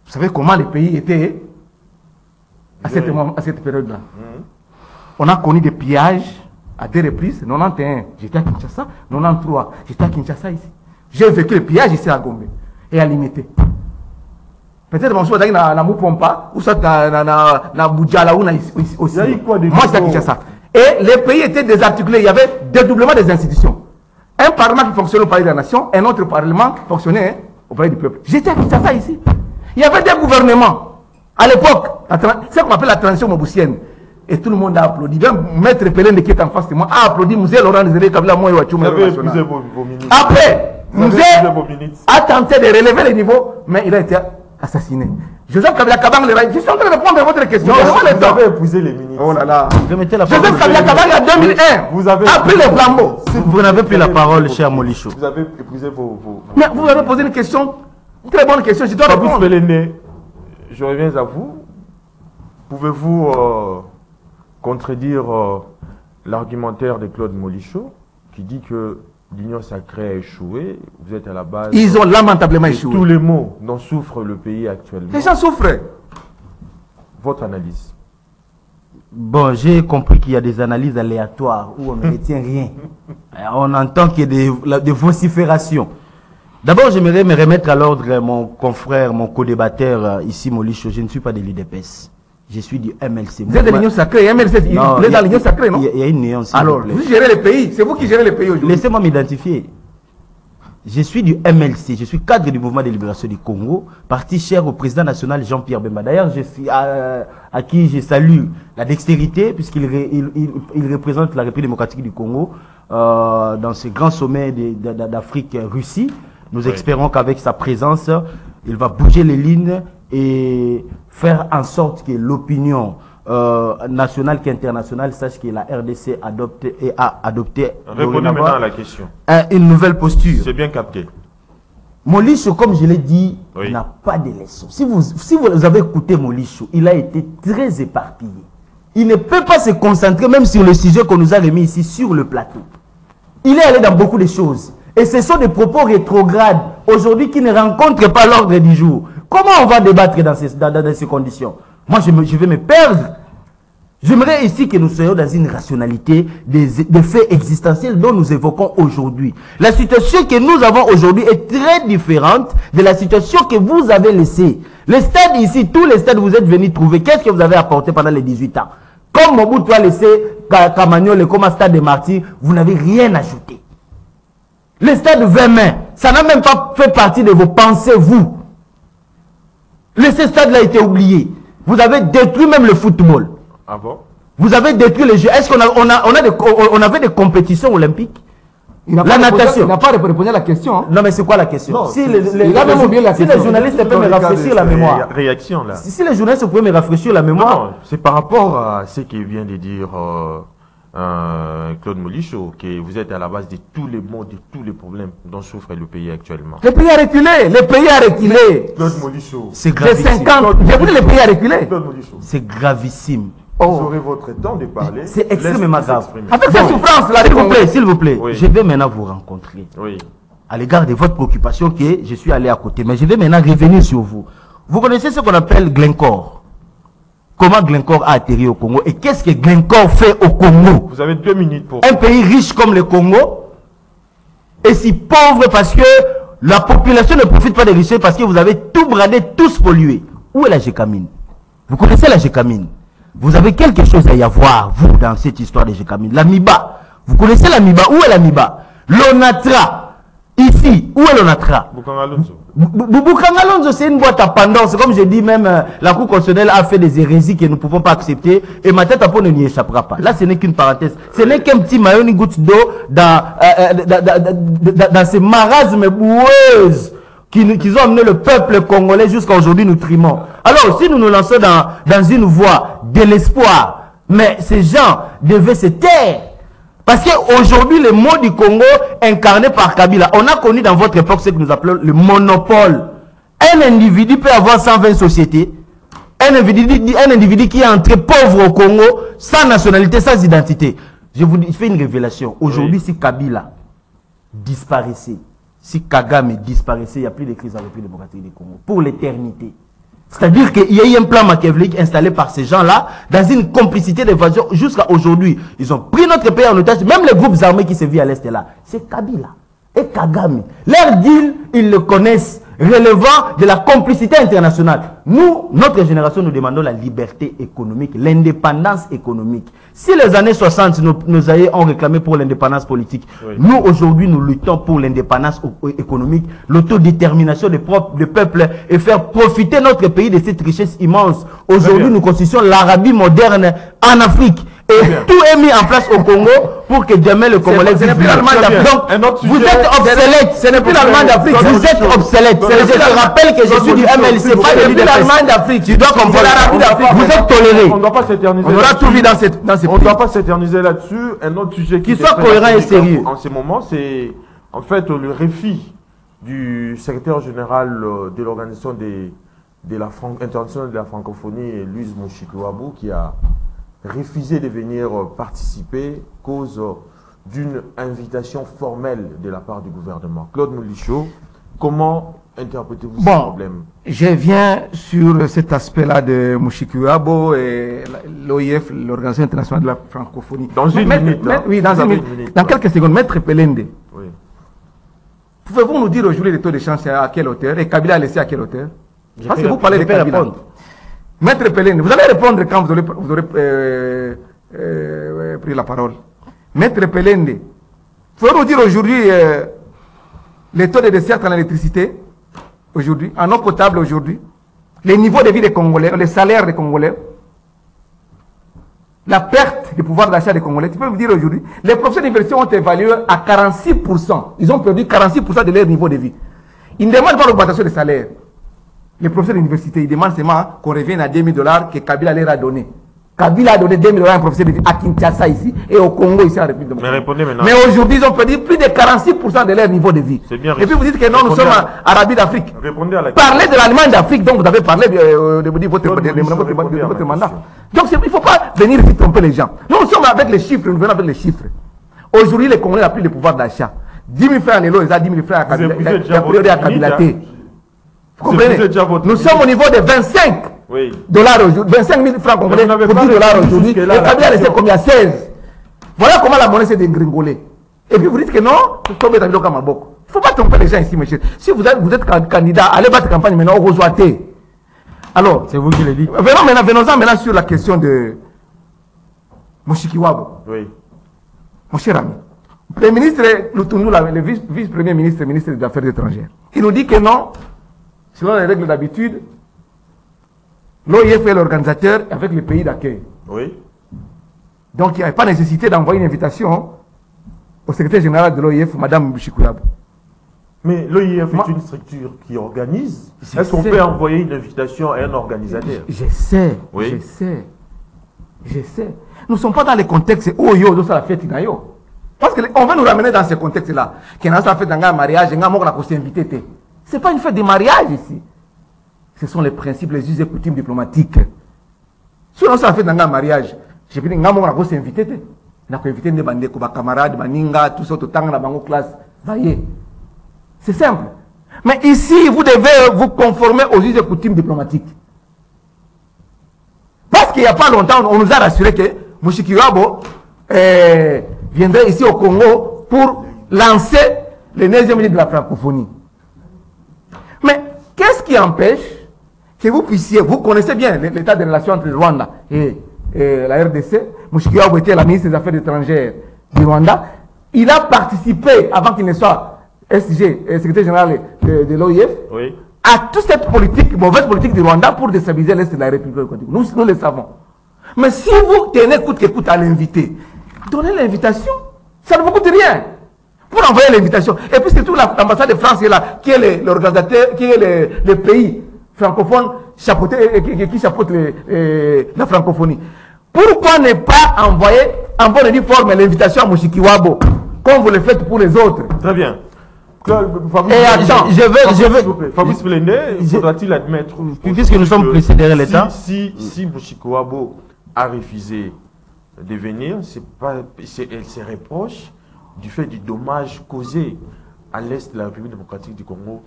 Vous savez comment le pays était à cette période-là. On a connu des pillages à 2 reprises. 91, j'étais à Kinshasa. 93, j'étais à Kinshasa ici. J'ai vécu le pillage ici à Gombe et à Limité. Peut-être que je suis à Moupompa, ou soit à Boudjala, ou aussi. Moi, j'étais à Kinshasa. Et le pays était désarticulé. Il y avait dédoublement des institutions. Un parlement qui fonctionnait au palais de la nation, un autre parlement qui fonctionnait au palais du peuple. J'étais à Kinshasa ici. Il y avait des gouvernements. À l'époque, c'est ce qu'on appelle la transition moboussienne. Et tout le monde a applaudi. Même Maître Pelende qui est en face de moi a applaudi. Musée Laurent Zélé Kabila Moïse Wachouma. Après, Musée a tenté de relever les niveaux, mais il a été assassiné. Joseph Kabila Kabange, je suis en train de répondre à votre question. Vous avez épousé les ministres. Oh là là. Joseph Kabila Kabange en 2001 a pris les flambeaux. Vous n'avez plus la parole, cher Molicho. Vous avez épousé vos... Mais vous avez posé une question, une très bonne question. Je dois répondre. Pelende, je reviens à vous. Pouvez-vous contredire l'argumentaire de Claude Molicho qui dit que l'union sacrée a échoué, vous êtes à la base... Ils ont lamentablement échoué. Tous les maux dont souffre le pays actuellement. Les gens souffrent. Votre analyse? Bon, j'ai compris qu'il y a des analyses aléatoires où on ne retient rien. On entend qu'il y a des vociférations. D'abord, j'aimerais me remettre à l'ordre mon confrère, mon co-débatteur ici, Molicho. Je ne suis pas de l'UDPS. Je suis du MLC. Vous êtes de l'Union Sacrée, MLC, il est dans l'Union Sacrée, non? Il y a une nuance. Alors, vous gérez le pays, c'est vous qui gérez le pays aujourd'hui. Laissez-moi m'identifier. Je suis du MLC, je suis cadre du mouvement de libération du Congo, parti cher au président national Jean-Pierre Bemba. D'ailleurs, je suis à qui je salue la dextérité, puisqu'il il représente la République démocratique du Congo dans ce grand sommet d'Afrique-Russie. Nous espérons qu'avec sa présence, il va bouger les lignes et faire en sorte que l'opinion nationale qu'internationale sache que la RDC a adopté Répondez maintenant à la question. Une nouvelle posture. C'est bien capté. Molicho, comme je l'ai dit, Oui. n'a pas de leçon. Si vous avez écouté Molicho, il a été très éparpillé. Il ne peut pas se concentrer même sur le sujet qu'on nous a remis ici sur le plateau. Il est allé dans beaucoup de choses. Et ce sont des propos rétrogrades aujourd'hui qui ne rencontrent pas l'ordre du jour. Comment on va débattre dans ces conditions? Moi, je vais me perdre. J'aimerais ici que nous soyons dans une rationalité des faits existentiels dont nous évoquons aujourd'hui. La situation que nous avons aujourd'hui est très différente de la situation que vous avez laissée. Les stades ici, tous les stades vous êtes venus trouver, qu'est-ce que vous avez apporté pendant les 18 ans? Comme Mobutu a laissé Camagnol et comme un stade de Martyrs, vous n'avez rien ajouté. Les stades 20 mains, ça n'a même pas fait partie de vos pensées, vous. Ce stade-là a été oublié. Vous avez détruit même le football. Ah bon? Vous avez détruit les jeux. Est-ce qu'on avait des compétitions olympiques? La natation. Il n'a pas répondu à la question. Hein. Non, mais c'est quoi la question? Non, si il a même oublié la si question. les journalistes peuvent me rafraîchir la mémoire. Réaction là. Si les journalistes pouvaient me rafraîchir la mémoire. Non, c'est par rapport à ce que vient de dire Claude Molicho, que vous êtes à la base de tous les maux, de tous les problèmes dont souffre le pays actuellement. Le pays a reculé. Le pays a reculé. Claude Molicho. C'est De gravissime. 50. J'ai voulu le pays a reculé. Claude Molicho. C'est gravissime. Vous aurez votre temps de parler. C'est extrêmement grave. Avec sa souffrance, là, S'il vous plaît, Oui. je vais maintenant vous rencontrer. Oui. À l'égard de votre préoccupation que je suis allé à côté. Mais je vais maintenant revenir sur vous. Vous connaissez ce qu'on appelle Glencore. Comment Glencore a atterri au Congo et qu'est-ce que Glencore fait au Congo? Vous avez 2 minutes pour... Un pays riche comme le Congo est si pauvre parce que la population ne profite pas des richesses parce que vous avez tout bradé, tout spolié. Où est la Gécamine? Vous connaissez la Gécamine? Vous avez quelque chose à y avoir, vous, dans cette histoire de Gécamine. L'Amiba. Vous connaissez l'Amiba? Où est l'Amiba? L'Onatra. Ici, où est l'Onatra? Bukanga Alonso. Bukanga Alonso, c'est une boîte à pendance. Comme je dis, même la Cour constitutionnelle a fait des hérésies que nous ne pouvons pas accepter. Et ma tête à peau ne n'y échappera pas. Là, ce n'est qu'une parenthèse. Ce n'est qu'un petit maillot, une goutte d'eau dans ces marasmes boueuses qui ont amené le peuple congolais jusqu'à aujourd'hui, nous trimons. Alors, si nous nous lançons dans une voie de l'espoir, mais ces gens devaient se taire. Parce qu'aujourd'hui, les mots du Congo incarnés par Kabila, on a connu dans votre époque ce que nous appelons le monopole. Un individu peut avoir 120 sociétés. Un individu qui est entré pauvre au Congo, sans nationalité, sans identité. Je vous fais une révélation. Aujourd'hui, si Kabila disparaissait, si Kagame disparaissait, il n'y a plus de crise en République démocratique du Congo. Pour l'éternité. C'est-à-dire qu'il y a eu un plan machiavélique installé par ces gens-là dans une complicité d'évasion jusqu'à aujourd'hui. Ils ont pris notre pays en otage, même les groupes armés qui se vivent à l'Est là. C'est Kabila et Kagame. Leur deal, ils le connaissent, relevant de la complicité internationale. Nous, notre génération, nous demandons la liberté économique, l'indépendance économique. Si les années 60, nos aïeux ont réclamé pour l'indépendance politique, oui. Nous, aujourd'hui, nous luttons pour l'indépendance économique, l'autodétermination des peuples et faire profiter notre pays de cette richesse immense. Aujourd'hui, nous constituons l'Arabie moderne en Afrique. Et tout est mis en place au Congo pour que demain le Congolais vive. Ce n'est plus l'Allemagne d'Afrique. Donc, vous êtes obsolète. Ce n'est plus l'Allemagne d'Afrique. Vous êtes obsolète. Je te rappelle que je suis du MLC, pas de l'Allemagne d'Afrique. Tu dois comprendre. l'Arabie d'Afrique. Vous êtes toléré. On ne doit pas s'éterniser. On aura tout vu dans ces pays. On ne doit pas s'éterniser là-dessus. Un autre sujet qui soit cohérent et sérieux. En ce moment, c'est en fait le réfi du secrétaire général de l'organisation internationale de la francophonie, Louise Mouchikouabou, qui a refusé de venir participer cause d'une invitation formelle de la part du gouvernement. Claude Molicho, comment interprétez-vous ce problème? Je viens sur cet aspect-là de Mushikiwabo et l'OIF, l'Organisation internationale de la francophonie. Dans une minute. Oui, dans une minute. Dans quelques secondes. Maître Pelende, oui. Pouvez-vous nous dire aujourd'hui les taux de chance à quelle hauteur et Kabila a laissé à quelle hauteur? Parce que vous parlez de Kabila. Maître Pelende, vous allez répondre quand vous aurez pris la parole. Maître Pelende, pouvez-vous nous dire aujourd'hui les taux de dessert en électricité aujourd'hui, en eau potable aujourd'hui, les niveaux de vie des Congolais, les salaires des Congolais, la perte du pouvoir d'achat des Congolais? Tu peux me dire aujourd'hui, les professeurs d'université ont évalué à 46%. Ils ont perdu 46% de leur niveau de vie. Ils ne demandent pas l'augmentation des salaires. Les professeurs d'université, ils demandent seulement qu'on revienne à $2000 que Kabila leur a donné. Kabila a donné $2000 à un professeur à Kinshasa ici et au Congo ici à la République démocratique. Mais répondez maintenant. Mais aujourd'hui, ils ont perdu plus de 46% de leur niveau de vie. C'est bien. Et puis vous dites que non, nous sommes en Arabie d'Afrique. Répondez à la question. Parlez de l'Allemagne d'Afrique, donc vous avez parlé de votre mandat. Donc il ne faut pas venir ici tromper les gens. Nous sommes avec les chiffres, nous venons avec les chiffres. Aujourd'hui, les Congolais n'ont plus de pouvoir d'achat. 10 000 francs à l'élo, ils ont 10 000 francs à Kabila. Il y a priori à Kabila. Vous comprenez? Nous sommes au niveau de 25 dollars aujourd'hui, 25 000 francs congolais pour 10 dollars aujourd'hui. Et Kabila a laissé combien? 16. Voilà comment la monnaie s'est dégringolée. Et puis vous dites que non, il ne faut pas tromper les gens ici, monsieur. Si vous êtes candidat, allez battre campagne maintenant au Rosoité. Alors, c'est vous qui le dites. Venons-en maintenant sur la question de Mushikiwabo. Oui. Mon cher ami, le ministre Lutundu, le vice-premier ministre, ministre des Affaires étrangères, il nous dit que non, selon les règles d'habitude, l'OIF est l'organisateur avec les pays d'accueil. Oui. Donc il n'y a pas nécessité d'envoyer une invitation au secrétaire général de l'OIF, Mme Mushikiwabo. Mais l'OIF est une structure qui organise. Est-ce qu'on peut envoyer une invitation à un organisateur? Je sais, oui. Je sais. Nous ne sommes pas dans les contextes où yo ça la fête inayo. Parce qu'on veut nous ramener dans ce contexte-là. Qu'on a fait un mariage, on a invité. Ce n'est pas une fête de mariage ici. Ce sont les principes, les us et coutumes diplomatiques. Si on a fait un mariage, je peux dire qu'on a invité. On a invité des camarades, des camarades, tout ça, tout le temps, dans la classe. C'est simple. Mais ici, vous devez vous conformer aux us et coutumes diplomatiques. Parce qu'il n'y a pas longtemps, on nous a rassuré que Mushikiwabo viendrait ici au Congo pour lancer le 9e ministre de la francophonie. Mais qu'est-ce qui empêche que vous puissiez, vous connaissez bien l'état de relations entre le Rwanda et la RDC. Mushikiwabo était la ministre des Affaires étrangères du Rwanda. Il a participé, avant qu'il ne soit SG, secrétaire général de l'OIF, oui, à toute cette politique, mauvaise politique du Rwanda pour déstabiliser l'Est de la République. Nous le savons. Mais si vous tenez coûte que coûte à l'inviter, donnez l'invitation. Ça ne vous coûte rien. Pour envoyer l'invitation. Et puis surtout l'ambassade de France est là, qui est l'organisateur, qui est le pays francophone qui chapeaute la francophonie. Pourquoi ne pas envoyer en bonne et due forme l'invitation à Mushikiwabo, comme vous le faites pour les autres? Très bien. Et attends, je veux. Fabrice Pelende, faudra-t-il admettre, puisque nous sommes précédés l'État, si Mushikiwabo a refusé de venir, elle se reproche du fait du dommage causé à l'Est de la République démocratique du Congo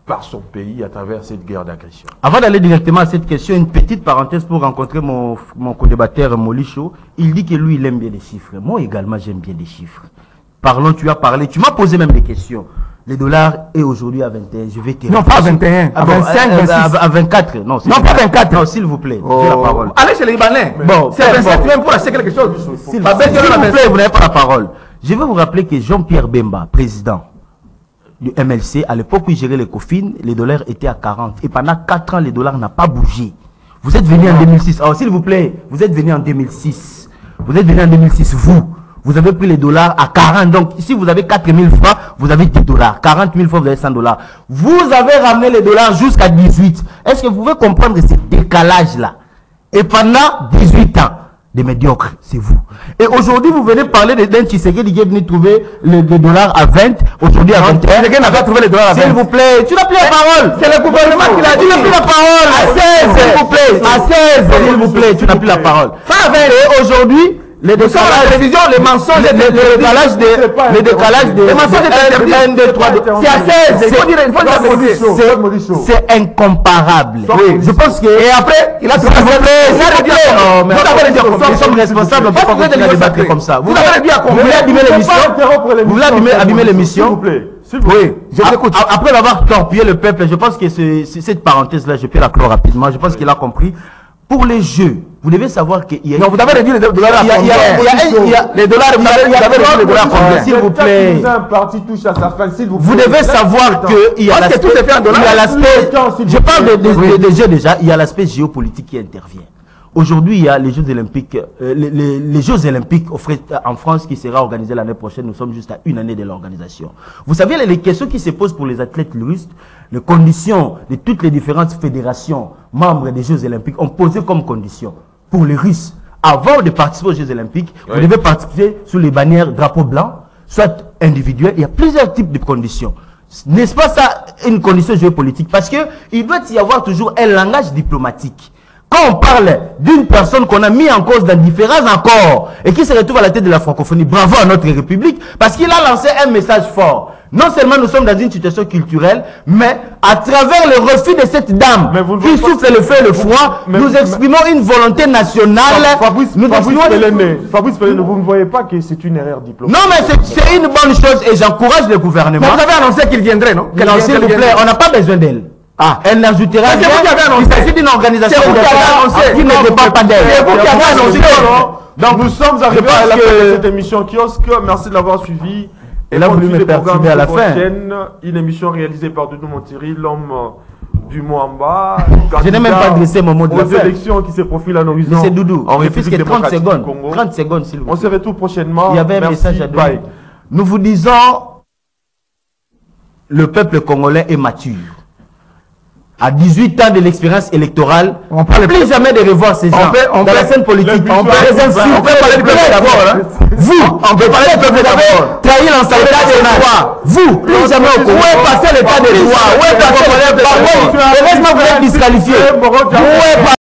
par son pays à travers cette guerre d'agression. Avant d'aller directement à cette question, une petite parenthèse pour rencontrer mon co-débatteur Molicho. Il dit que lui, il aime bien les chiffres. Moi également, j'aime bien les chiffres. Parlons, tu as parlé, tu m'as posé même des questions. Le dollar est aujourd'hui à 21. Je vais te non, pas à 21, à 25, 26. À 24. Non, pas 24. Non, s'il vous plaît. J'ai la parole. Allez chez les Libanais. Bon, c'est 27 même pour acheter quelque chose. S'il vous plaît, vous n'avez pas la parole. Je vais vous rappeler que Jean-Pierre Bemba, président du MLC, à l'époque où il gérait les COFIN, les dollars étaient à 40. Et pendant 4 ans, les dollars n'ont pas bougé. Vous êtes venu en 2006. Alors, s'il vous plaît, vous êtes venu en 2006. Vous êtes venu en 2006, vous avez pris les dollars à 40. Donc, si vous avez 4 000 francs, vous avez 10 dollars. 40 000 francs, vous avez 100 dollars. Vous avez ramené les dollars jusqu'à 18. Est-ce que vous pouvez comprendre ce décalage-là? Et pendant 18 ans, des médiocres, c'est vous. Et aujourd'hui, vous venez parler d'un Tshisekedi qui est venu trouver les dollars à 20, aujourd'hui à 21. Tshisekedi n'a pas trouvé les dollars à 20. S'il vous plaît, tu n'as plus la parole. C'est le gouvernement qui l'a dit. Tu n'as plus la parole. À 16, s'il vous plaît. À 16, s'il vous plaît, tu n'as plus la parole. Et aujourd'hui, Les télévisions, les mensonges, les mensonges c'est incomparable. Oui. Je pense que. Et après, il a vous sommes responsables, on ne peut pas continuer à débattre comme ça. Vous voulez abîmer l'émission. Oui, je t'écoute. Après avoir torpillé le peuple, je pense que cette parenthèse-là, je peux la clore rapidement. Je pense qu'il a compris. Pour les jeux, vous devez savoir qu'il y a... Non, vous avez réduit les dollars à combien? Les dollars, vous avez réduit les dollars à combien? S'il vous plaît. Vous devez savoir qu'il y a l'aspect... Je parle des jeux déjà, il y a l'aspect géopolitique qui intervient. Aujourd'hui, il y a les Jeux Olympiques, les Jeux Olympiques en France qui sera organisé l'année prochaine. Nous sommes juste à une année de l'organisation. Vous savez, les questions qui se posent pour les athlètes russes, les conditions de toutes les différentes fédérations membres des Jeux Olympiques ont posé comme condition pour les Russes, avant de participer aux Jeux Olympiques, vous devez participer sous les bannières drapeau blanc, soit individuel. Il y a plusieurs types de conditions. N'est-ce pas ça une condition géopolitique? Parce que il doit y avoir toujours un langage diplomatique. Quand on parle d'une personne qu'on a mis en cause dans différents accords et qui se retrouve à la tête de la francophonie, bravo à notre République, parce qu'il a lancé un message fort. Non seulement nous sommes dans une situation culturelle, mais à travers le refus de cette dame qui souffle le feu et le froid, nous exprimons une volonté nationale. Fabrice Pelé, vous ne voyez pas que c'est une erreur diplomatique? Non, mais c'est une bonne chose et j'encourage le gouvernement. Vous avez annoncé qu'il viendrait, non? S'il vous plaît, on n'a pas besoin d'elle. Ah, elle n'ajoutera rien. Il s'agit d'une organisation qui ne dépend pas d'elle. C'est vous qui avez annoncé. Donc nous sommes arrivés à la fin de cette émission Kiosque. Merci de l'avoir suivi. Et là, vous voulez me perturber à la fin. Une émission réalisée par Doudou Montiri, l'homme du Mwamba. Je n'ai même pas dressé mon mot de la fin. Aux élections qui se profilent à l'horizon. C'est Doudou. En République démocratique du Congo. 30 secondes, s'il vous plaît. On se retrouve prochainement. Il y avait un message à donner. Nous vous disons, le peuple congolais est mature. À 18 ans de l'expérience électorale, on ne peut plus jamais de revoir ces gens dans la scène politique. On peut parler du peuple d'abord. Vous, on peut parler du peuple d'abord. Trahir l'Assemblée nationale. Vous, plus jamais au Congo. Où est passé l'état de droit? Où est passé l'état de droit? Heureusement, vous êtes disqualifié.